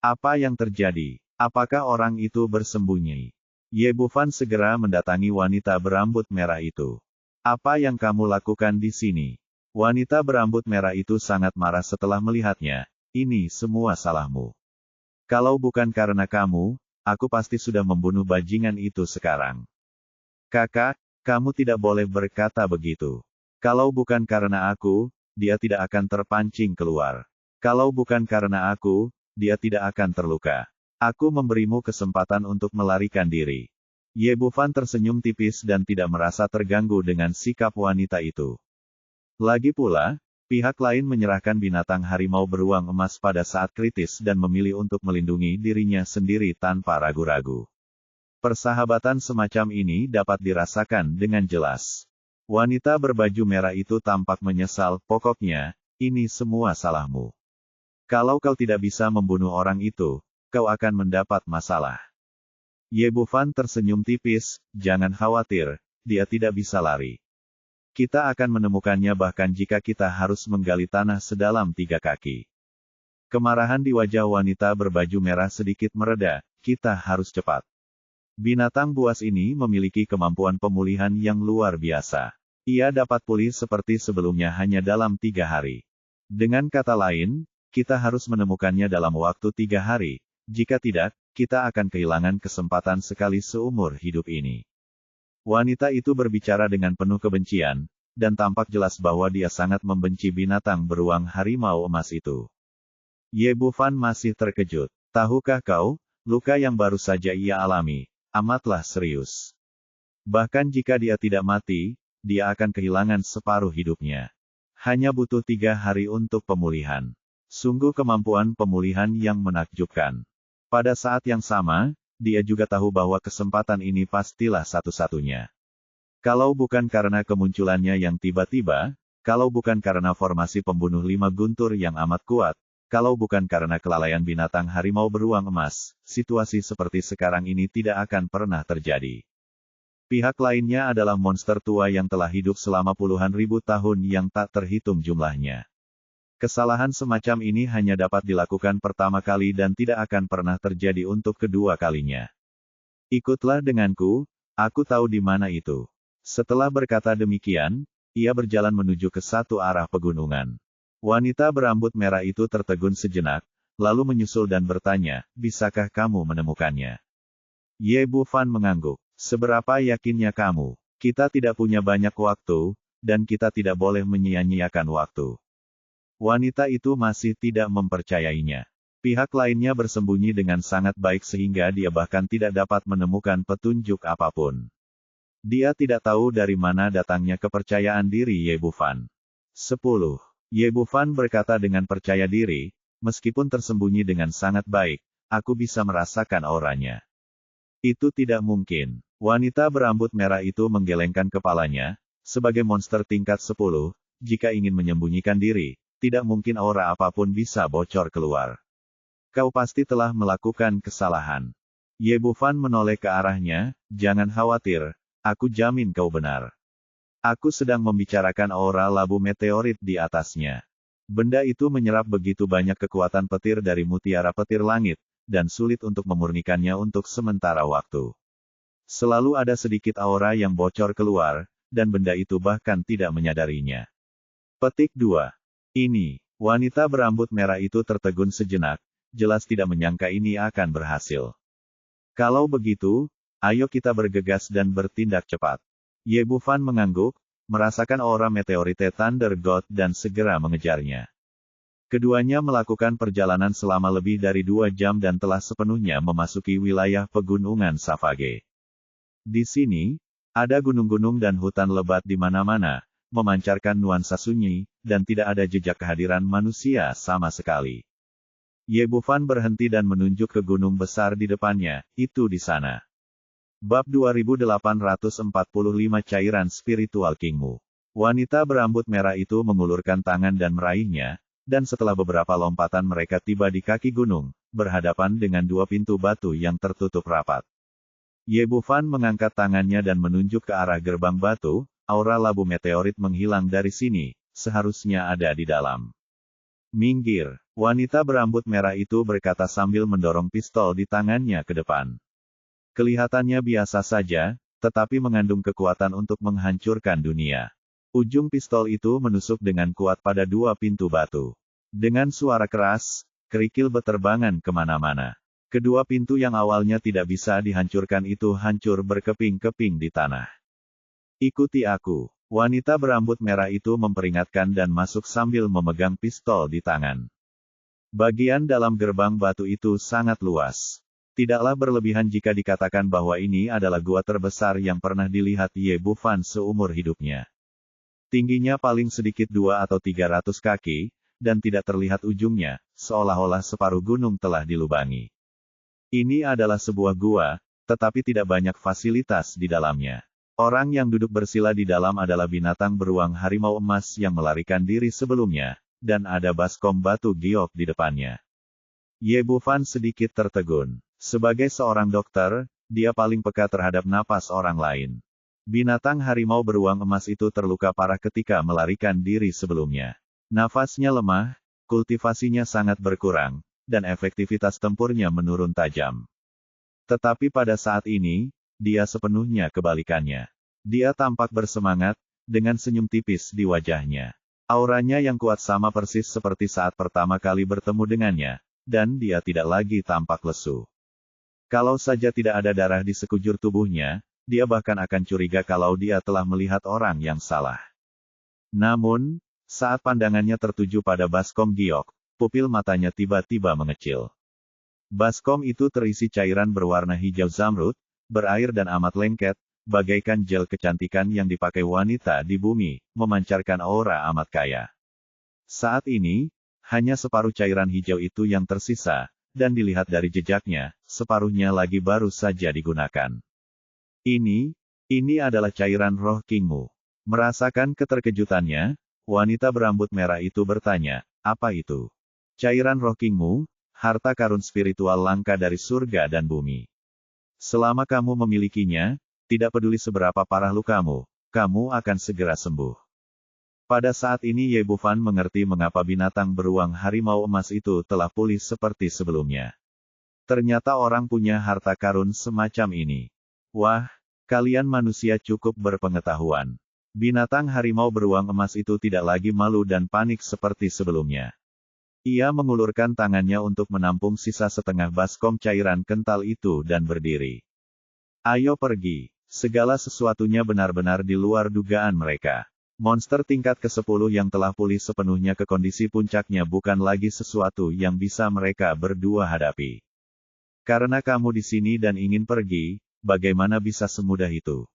Apa yang terjadi? Apakah orang itu bersembunyi? Ye Bufan segera mendatangi wanita berambut merah itu. Apa yang kamu lakukan di sini? Wanita berambut merah itu sangat marah setelah melihatnya. Ini semua salahmu. Kalau bukan karena kamu, aku pasti sudah membunuh bajingan itu sekarang. Kakak, kamu tidak boleh berkata begitu. Kalau bukan karena aku, dia tidak akan terpancing keluar. Kalau bukan karena aku, dia tidak akan terluka. Aku memberimu kesempatan untuk melarikan diri. Ye Bufan tersenyum tipis dan tidak merasa terganggu dengan sikap wanita itu. Lagi pula, pihak lain menyerahkan binatang harimau beruang emas pada saat kritis dan memilih untuk melindungi dirinya sendiri tanpa ragu-ragu. Persahabatan semacam ini dapat dirasakan dengan jelas. Wanita berbaju merah itu tampak menyesal, pokoknya, ini semua salahmu. Kalau kau tidak bisa membunuh orang itu, kau akan mendapat masalah. Ye Bufan tersenyum tipis, jangan khawatir, dia tidak bisa lari. Kita akan menemukannya bahkan jika kita harus menggali tanah sedalam 3 kaki. Kemarahan di wajah wanita berbaju merah sedikit mereda, kita harus cepat. Binatang buas ini memiliki kemampuan pemulihan yang luar biasa. Ia dapat pulih seperti sebelumnya hanya dalam 3 hari. Dengan kata lain, kita harus menemukannya dalam waktu 3 hari, jika tidak, kita akan kehilangan kesempatan sekali seumur hidup ini. Wanita itu berbicara dengan penuh kebencian, dan tampak jelas bahwa dia sangat membenci binatang beruang harimau emas itu. Ye Bufan masih terkejut. Tahukah kau, luka yang baru saja ia alami, amatlah serius. Bahkan jika dia tidak mati, dia akan kehilangan separuh hidupnya. Hanya butuh 3 hari untuk pemulihan. Sungguh kemampuan pemulihan yang menakjubkan. Pada saat yang sama, dia juga tahu bahwa kesempatan ini pastilah satu-satunya. Kalau bukan karena kemunculannya yang tiba-tiba, kalau bukan karena formasi pembunuh 5 guntur yang amat kuat, kalau bukan karena kelalaian binatang harimau beruang emas, situasi seperti sekarang ini tidak akan pernah terjadi. Pihak lainnya adalah monster tua yang telah hidup selama puluhan ribu tahun yang tak terhitung jumlahnya. Kesalahan semacam ini hanya dapat dilakukan pertama kali dan tidak akan pernah terjadi untuk kedua kalinya. Ikutlah denganku, aku tahu di mana itu. Setelah berkata demikian, ia berjalan menuju ke satu arah pegunungan. Wanita berambut merah itu tertegun sejenak, lalu menyusul dan bertanya, bisakah kamu menemukannya? Ye Bufan mengangguk. Seberapa yakinnya kamu? Kita tidak punya banyak waktu, dan kita tidak boleh menyia-nyiakan waktu. Wanita itu masih tidak mempercayainya. Pihak lainnya bersembunyi dengan sangat baik sehingga dia bahkan tidak dapat menemukan petunjuk apapun. Dia tidak tahu dari mana datangnya kepercayaan diri Ye Bufan. 10. Ye Bufan berkata dengan percaya diri, meskipun tersembunyi dengan sangat baik, aku bisa merasakan auranya. Itu tidak mungkin. Wanita berambut merah itu menggelengkan kepalanya, sebagai monster tingkat 10, jika ingin menyembunyikan diri, tidak mungkin aura apapun bisa bocor keluar. Kau pasti telah melakukan kesalahan. Ye Bufan menoleh ke arahnya, jangan khawatir, aku jamin kau benar. Aku sedang membicarakan aura labu meteorit di atasnya. Benda itu menyerap begitu banyak kekuatan petir dari mutiara petir langit, dan sulit untuk memurnikannya untuk sementara waktu. Selalu ada sedikit aura yang bocor keluar, dan benda itu bahkan tidak menyadarinya. Petik 2. Ini, wanita berambut merah itu tertegun sejenak, jelas tidak menyangka ini akan berhasil. Kalau begitu, ayo kita bergegas dan bertindak cepat. Ye Bufan mengangguk, merasakan aura meteorite Thunder God dan segera mengejarnya. Keduanya melakukan perjalanan selama lebih dari 2 jam dan telah sepenuhnya memasuki wilayah pegunungan Savage. Di sini, ada gunung-gunung dan hutan lebat di mana-mana, memancarkan nuansa sunyi, dan tidak ada jejak kehadiran manusia sama sekali. Ye Bufan berhenti dan menunjuk ke gunung besar di depannya, itu di sana. Bab 2845 Cairan Spiritual Kingmu. Wanita berambut merah itu mengulurkan tangan dan meraihnya, dan setelah beberapa lompatan mereka tiba di kaki gunung, berhadapan dengan 2 pintu batu yang tertutup rapat. Ye Bufan mengangkat tangannya dan menunjuk ke arah gerbang batu, aura labu meteorit menghilang dari sini, seharusnya ada di dalam. Minggir, wanita berambut merah itu berkata sambil mendorong pistol di tangannya ke depan. Kelihatannya biasa saja, tetapi mengandung kekuatan untuk menghancurkan dunia. Ujung pistol itu menusuk dengan kuat pada dua pintu batu. Dengan suara keras, kerikil berterbangan kemana-mana. Kedua pintu yang awalnya tidak bisa dihancurkan itu hancur berkeping-keping di tanah. Ikuti aku. Wanita berambut merah itu memperingatkan dan masuk sambil memegang pistol di tangan. Bagian dalam gerbang batu itu sangat luas. Tidaklah berlebihan jika dikatakan bahwa ini adalah gua terbesar yang pernah dilihat Ye Bufan seumur hidupnya. Tingginya paling sedikit 2 atau 300 kaki, dan tidak terlihat ujungnya, seolah-olah separuh gunung telah dilubangi. Ini adalah sebuah gua, tetapi tidak banyak fasilitas di dalamnya. Orang yang duduk bersila di dalam adalah binatang beruang harimau emas yang melarikan diri sebelumnya, dan ada baskom batu giok di depannya. Ye Bufan sedikit tertegun. Sebagai seorang dokter, dia paling peka terhadap napas orang lain. Binatang harimau beruang emas itu terluka parah ketika melarikan diri sebelumnya. Nafasnya lemah, kultivasinya sangat berkurang, dan efektivitas tempurnya menurun tajam. Tetapi pada saat ini, dia sepenuhnya kebalikannya. Dia tampak bersemangat, dengan senyum tipis di wajahnya. Auranya yang kuat sama persis seperti saat pertama kali bertemu dengannya, dan dia tidak lagi tampak lesu. Kalau saja tidak ada darah di sekujur tubuhnya, dia bahkan akan curiga kalau dia telah melihat orang yang salah. Namun, saat pandangannya tertuju pada baskom giok, pupil matanya tiba-tiba mengecil. Baskom itu terisi cairan berwarna hijau zamrud, berair dan amat lengket, bagaikan gel kecantikan yang dipakai wanita di bumi, memancarkan aura amat kaya. Saat ini, hanya separuh cairan hijau itu yang tersisa, dan dilihat dari jejaknya, separuhnya lagi baru saja digunakan. Ini adalah cairan roh Kingmu. Merasakan keterkejutannya, wanita berambut merah itu bertanya, apa itu? Cairan roh Kingmu, harta karun spiritual langka dari surga dan bumi. Selama kamu memilikinya, tidak peduli seberapa parah lukamu, kamu akan segera sembuh. Pada saat ini Ye Bufan mengerti mengapa binatang beruang harimau emas itu telah pulih seperti sebelumnya. Ternyata orang punya harta karun semacam ini. Wah, kalian manusia cukup berpengetahuan. Binatang harimau beruang emas itu tidak lagi malu dan panik seperti sebelumnya. Ia mengulurkan tangannya untuk menampung sisa setengah baskom cairan kental itu dan berdiri. Ayo pergi. Segala sesuatunya benar-benar di luar dugaan mereka. Monster tingkat ke-10 yang telah pulih sepenuhnya ke kondisi puncaknya bukan lagi sesuatu yang bisa mereka berdua hadapi. Karena kamu di sini dan ingin pergi, bagaimana bisa semudah itu?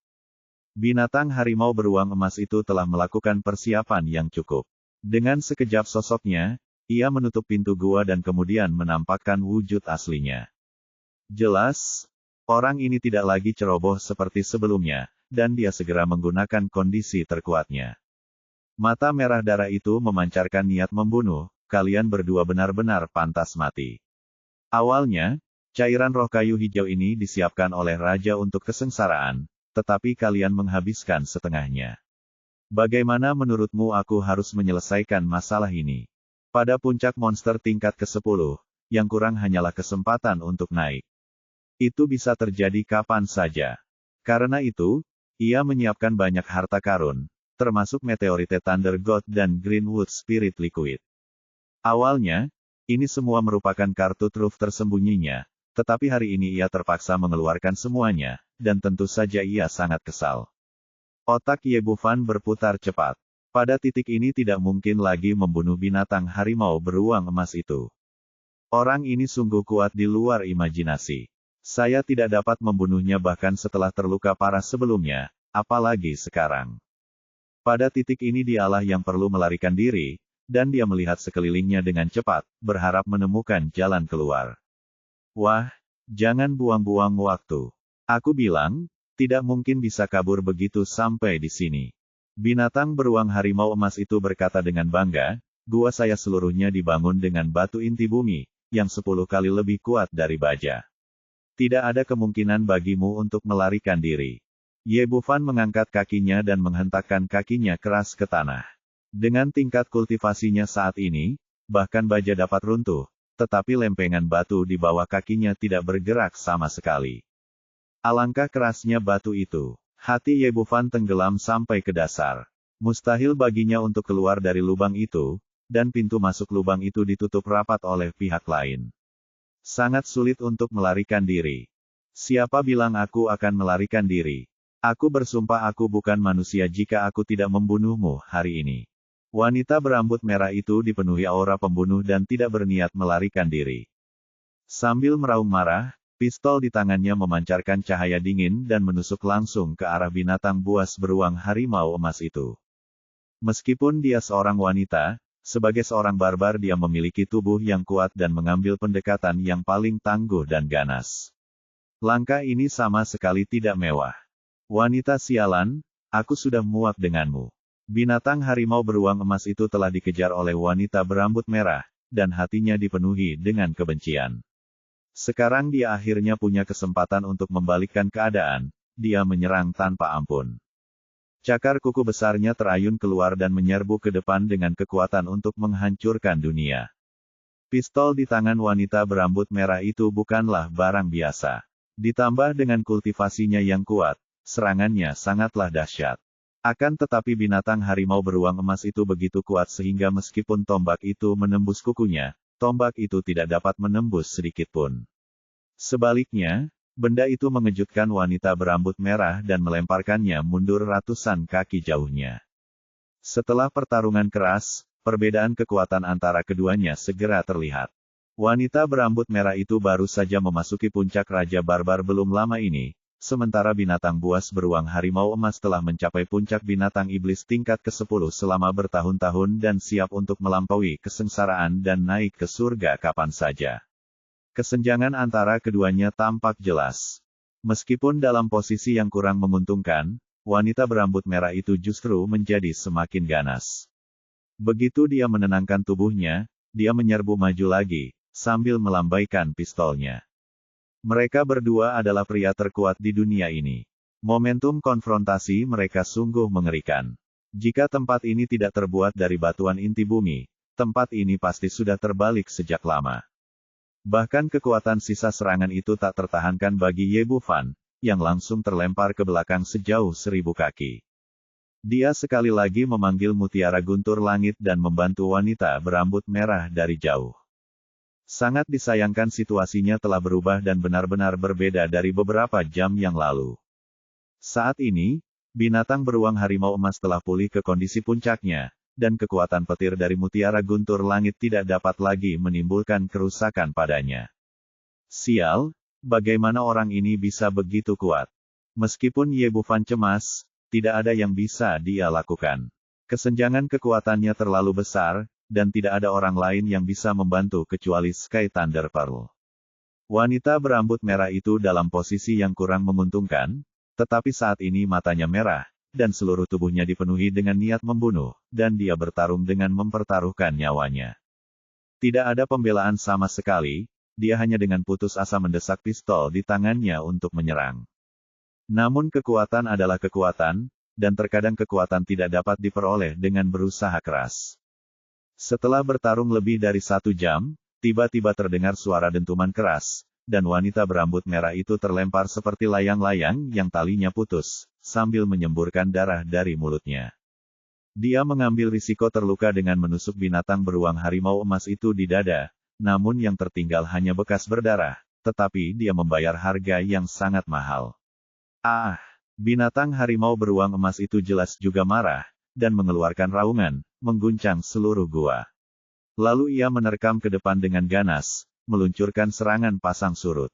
Binatang harimau beruang emas itu telah melakukan persiapan yang cukup. Dengan sekejap sosoknya, ia menutup pintu gua dan kemudian menampakkan wujud aslinya. Jelas, orang ini tidak lagi ceroboh seperti sebelumnya, dan dia segera menggunakan kondisi terkuatnya. Mata merah darah itu memancarkan niat membunuh, kalian berdua benar-benar pantas mati. Awalnya, cairan roh kayu hijau ini disiapkan oleh raja untuk kesengsaraan, tetapi kalian menghabiskan setengahnya. Bagaimana menurutmu aku harus menyelesaikan masalah ini? Pada puncak monster tingkat ke-10, yang kurang hanyalah kesempatan untuk naik. Itu bisa terjadi kapan saja. Karena itu, ia menyiapkan banyak harta karun, termasuk Meteorite Thunder God dan Greenwood Spirit Liquid. Awalnya, ini semua merupakan kartu truf tersembunyinya, tetapi hari ini ia terpaksa mengeluarkan semuanya, dan tentu saja ia sangat kesal. Otak Ye Bufan berputar cepat. Pada titik ini tidak mungkin lagi membunuh binatang harimau beruang emas itu. Orang ini sungguh kuat di luar imajinasi. Saya tidak dapat membunuhnya bahkan setelah terluka parah sebelumnya, apalagi sekarang. Pada titik ini dialah yang perlu melarikan diri, dan dia melihat sekelilingnya dengan cepat, berharap menemukan jalan keluar. Wah, jangan buang-buang waktu. Aku bilang, tidak mungkin bisa kabur begitu sampai di sini. Binatang beruang harimau emas itu berkata dengan bangga, gua saya seluruhnya dibangun dengan batu inti bumi, yang 10 kali lebih kuat dari baja. Tidak ada kemungkinan bagimu untuk melarikan diri. Ye Bufan mengangkat kakinya dan menghentakkan kakinya keras ke tanah. Dengan tingkat kultivasinya saat ini, bahkan baja dapat runtuh, tetapi lempengan batu di bawah kakinya tidak bergerak sama sekali. Alangkah kerasnya batu itu. Hati Ye Bufan tenggelam sampai ke dasar. Mustahil baginya untuk keluar dari lubang itu, dan pintu masuk lubang itu ditutup rapat oleh pihak lain. Sangat sulit untuk melarikan diri. Siapa bilang aku akan melarikan diri? Aku bersumpah aku bukan manusia jika aku tidak membunuhmu hari ini. Wanita berambut merah itu dipenuhi aura pembunuh dan tidak berniat melarikan diri. Sambil meraung marah, pistol di tangannya memancarkan cahaya dingin dan menusuk langsung ke arah binatang buas beruang harimau emas itu. Meskipun dia seorang wanita, sebagai seorang barbar dia memiliki tubuh yang kuat dan mengambil pendekatan yang paling tangguh dan ganas. Langkah ini sama sekali tidak mewah. Wanita sialan, aku sudah muak denganmu. Binatang harimau beruang emas itu telah dikejar oleh wanita berambut merah, dan hatinya dipenuhi dengan kebencian. Sekarang dia akhirnya punya kesempatan untuk membalikkan keadaan, dia menyerang tanpa ampun. Cakar kuku besarnya terayun keluar dan menyerbu ke depan dengan kekuatan untuk menghancurkan dunia. Pistol di tangan wanita berambut merah itu bukanlah barang biasa. Ditambah dengan kultivasinya yang kuat, serangannya sangatlah dahsyat. Akan tetapi binatang harimau beruang emas itu begitu kuat sehingga meskipun tombak itu menembus kukunya, tombak itu tidak dapat menembus sedikitpun. Sebaliknya, benda itu mengejutkan wanita berambut merah dan melemparkannya mundur ratusan kaki jauhnya. Setelah pertarungan keras, perbedaan kekuatan antara keduanya segera terlihat. Wanita berambut merah itu baru saja memasuki puncak Raja Barbar belum lama ini, sementara binatang buas beruang harimau emas telah mencapai puncak binatang iblis tingkat ke-10 selama bertahun-tahun dan siap untuk melampaui kesengsaraan dan naik ke surga kapan saja. Kesenjangan antara keduanya tampak jelas. Meskipun dalam posisi yang kurang menguntungkan, wanita berambut merah itu justru menjadi semakin ganas. Begitu dia menenangkan tubuhnya, dia menyerbu maju lagi, sambil melambaikan pistolnya. Mereka berdua adalah pria terkuat di dunia ini. Momentum konfrontasi mereka sungguh mengerikan. Jika tempat ini tidak terbuat dari batuan inti bumi, tempat ini pasti sudah terbalik sejak lama. Bahkan kekuatan sisa serangan itu tak tertahankan bagi Ye Bufan, yang langsung terlempar ke belakang sejauh 1000 kaki. Dia sekali lagi memanggil Mutiara Guntur Langit dan membantu wanita berambut merah dari jauh. Sangat disayangkan situasinya telah berubah dan benar-benar berbeda dari beberapa jam yang lalu. Saat ini, binatang beruang harimau emas telah pulih ke kondisi puncaknya, dan kekuatan petir dari Mutiara Guntur Langit tidak dapat lagi menimbulkan kerusakan padanya. Sial, bagaimana orang ini bisa begitu kuat? Meskipun Ye Bufan cemas, tidak ada yang bisa dia lakukan. Kesenjangan kekuatannya terlalu besar, dan tidak ada orang lain yang bisa membantu kecuali Sky Thunder Pearl. Wanita berambut merah itu dalam posisi yang kurang menguntungkan, tetapi saat ini matanya merah, dan seluruh tubuhnya dipenuhi dengan niat membunuh, dan dia bertarung dengan mempertaruhkan nyawanya. Tidak ada pembelaan sama sekali, dia hanya dengan putus asa mendesak pistol di tangannya untuk menyerang. Namun kekuatan adalah kekuatan, dan terkadang kekuatan tidak dapat diperoleh dengan berusaha keras. Setelah bertarung lebih dari 1 jam, tiba-tiba terdengar suara dentuman keras, dan wanita berambut merah itu terlempar seperti layang-layang yang talinya putus, sambil menyemburkan darah dari mulutnya. Dia mengambil risiko terluka dengan menusuk binatang beruang harimau emas itu di dada, namun yang tertinggal hanya bekas berdarah, tetapi dia membayar harga yang sangat mahal. Binatang harimau beruang emas itu jelas juga marah, dan mengeluarkan raungan, mengguncang seluruh gua. Lalu ia menerkam ke depan dengan ganas, meluncurkan serangan pasang surut.